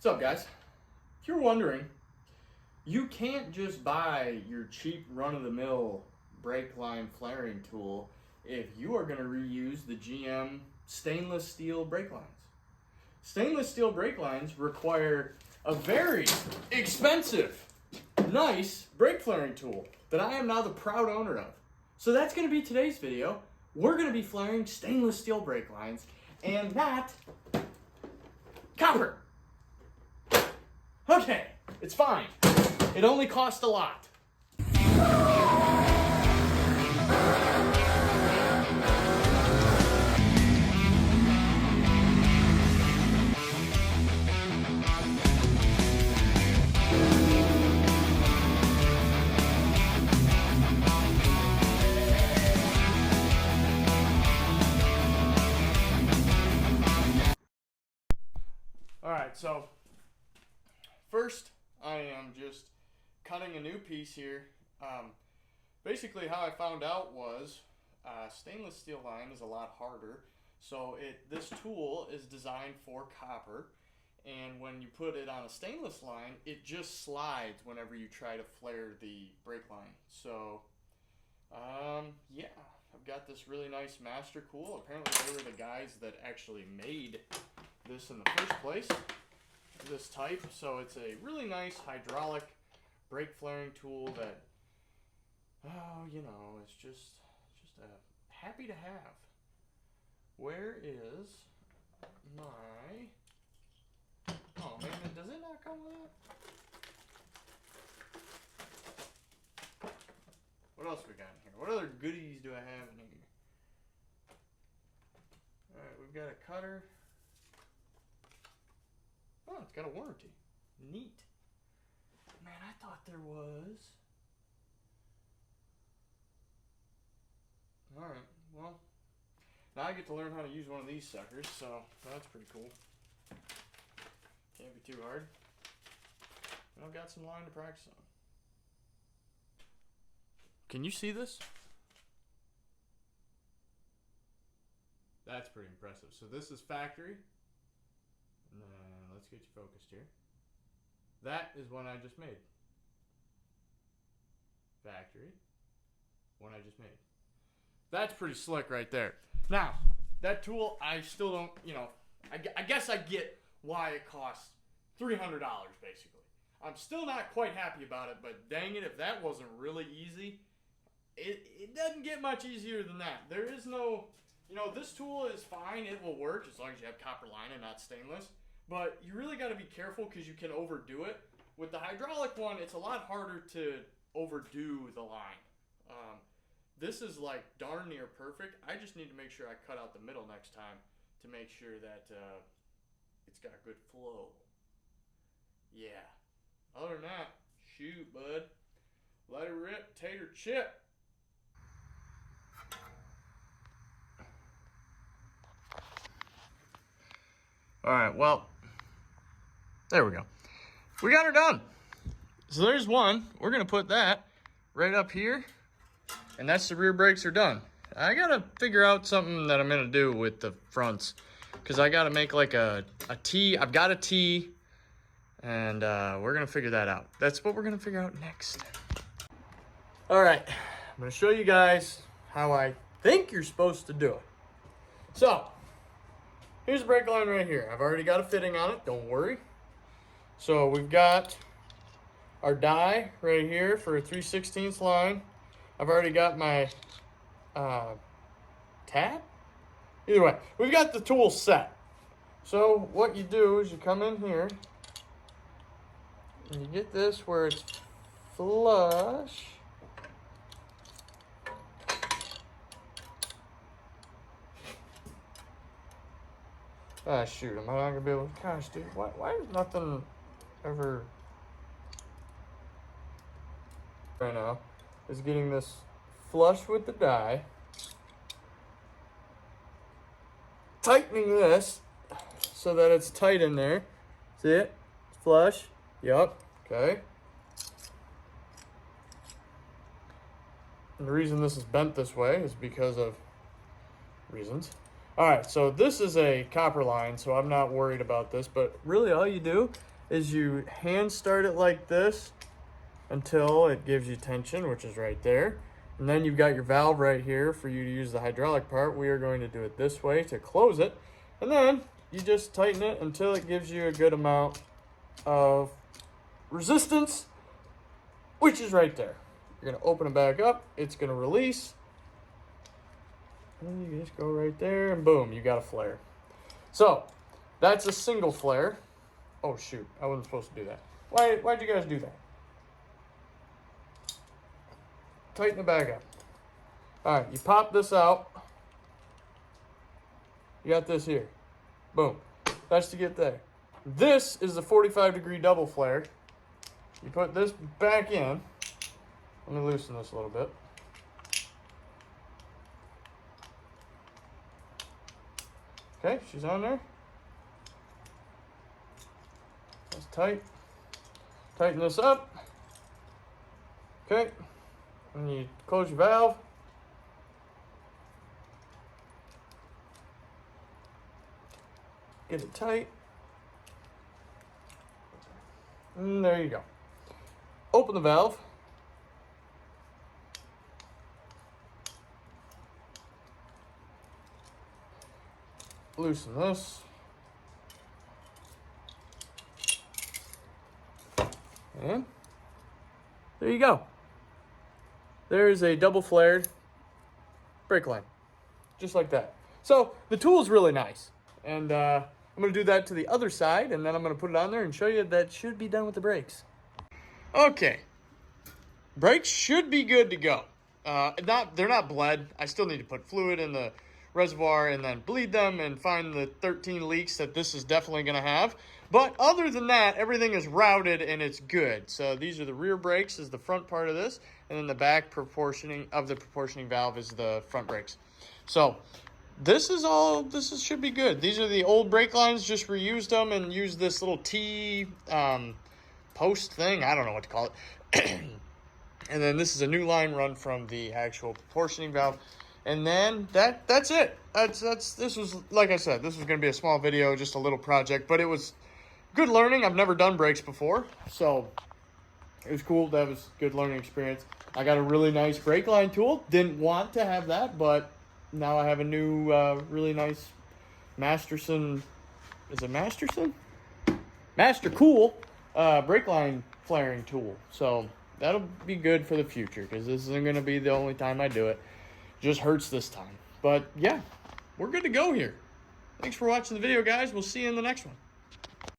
What's up, guys? If you're wondering, you can't just buy your cheap run-of-the-mill brake line flaring tool if you are going to reuse the GM stainless steel brake lines. Stainless steel brake lines require a very expensive, nice brake flaring tool that I am now the proud owner of. So that's going to be today's video. We're going to be flaring stainless steel brake lines, and not copper. Okay, it's fine. It only cost a lot. Alright, so first I am just cutting a new piece here. Basically how I found out was stainless steel line is a lot harder. So this tool is designed for copper, and when you put it on a stainless line, it just slides whenever you try to flare the brake line. So yeah, I've got this really nice master tool. Apparently they were the guys that actually made this in the first place, this type. So it's a really nice hydraulic brake flaring tool that, oh, you know, it's just a happy to have. Where is my, oh man, does it not come with it? What else we got in here? What other goodies do I have in here? Alright, we've got a cutter. Oh, it's got a warranty. Neat. Man, I thought there was. Alright, well, now I get to learn how to use one of these suckers, so that's pretty cool. Can't be too hard. And I've got some line to practice on. Can you see this? That's pretty impressive. So this is factory. Let's get you focused here. That is one I just made. Factory. One I just made. That's pretty slick right there. Now, that tool, I still don't, you know, I guess I get why it costs $300 basically. I'm still not quite happy about it, but dang it, if that wasn't really easy, it doesn't get much easier than that. There is no, you know, this tool is fine. It will work as long as you have copper line and not stainless. But you really got to be careful because you can overdo it. With the hydraulic one, it's a lot harder to overdo the line. This is like darn near perfect. I just need to make sure I cut out the middle next time to make sure that it's got good flow. Yeah. Other than that, shoot, bud. Let it rip, tater chip. All right, well, there we go. We got her done. So there's one. We're going to put that right up here, and that's the rear brakes are done. I got to figure out something that I'm going to do with the fronts, because I got to make like a T. I've got a T, and we're going to figure that out. That's what we're going to figure out next. All right, I'm going to show you guys how I think you're supposed to do it. So here's the brake line right here. I've already got a fitting on it, don't worry. So we've got our die right here for a 3/16 line. I've already got my tab. Either way, we've got the tool set. So what you do is you come in here and you get this where it's flush. Ah, shoot, am I not gonna be able to, gosh, dude, why is nothing ever right now is getting this flush with the die, tightening this so that it's tight in there. See it? It's flush. Yep. Okay. And the reason this is bent this way is because of reasons. All right, so this is a copper line, so I'm not worried about this, but really all you do is you hand start it like this until it gives you tension, which is right there. And then you've got your valve right here for you to use the hydraulic part. We are going to do it this way to close it. And then you just tighten it until it gives you a good amount of resistance, which is right there. You're gonna open it back up, it's gonna release. And you just go right there and boom, you got a flare. So that's a single flare. Oh shoot, I wasn't supposed to do that. Why'd you guys do that? Tighten it back up. All right, you pop this out. You got this here. Boom. That's to get there. This is the 45-degree double flare. You put this back in. Let me loosen this a little bit. Okay, she's on there. That's tight. Tighten this up. Okay. And you close your valve. Get it tight. And there you go. Open the valve. Loosen this. And there you go. There is a double flared brake line. Just like that. So the tool is really nice. And I'm going to do that to the other side, and then I'm going to put it on there and show you that should be done with the brakes. Okay. Brakes should be good to go. They're not bled. I still need to put fluid in the reservoir and then bleed them and find the 13 leaks that this is definitely going to have. But other than that, everything is routed and it's good. So these are the rear brakes, is the front part of this, and then the back proportioning valve is the front brakes. So this should be good. These are the old brake lines, just reused them and used this little T post thing. I don't know what to call it. And then this is a new line run from the actual proportioning valve. And then that's it. This was, like I said, this was going to be a small video, just a little project, but it was good learning. I've never done brakes before, so it was cool. That was a good learning experience. I got a really nice brake line tool. Didn't want to have that, but now I have a new really nice Masterson. Is it Masterson? Master Cool brake line flaring tool. So that'll be good for the future, because this isn't going to be the only time I do it. Just hurts this time. But yeah, we're good to go here. Thanks for watching the video, guys. We'll see you in the next one.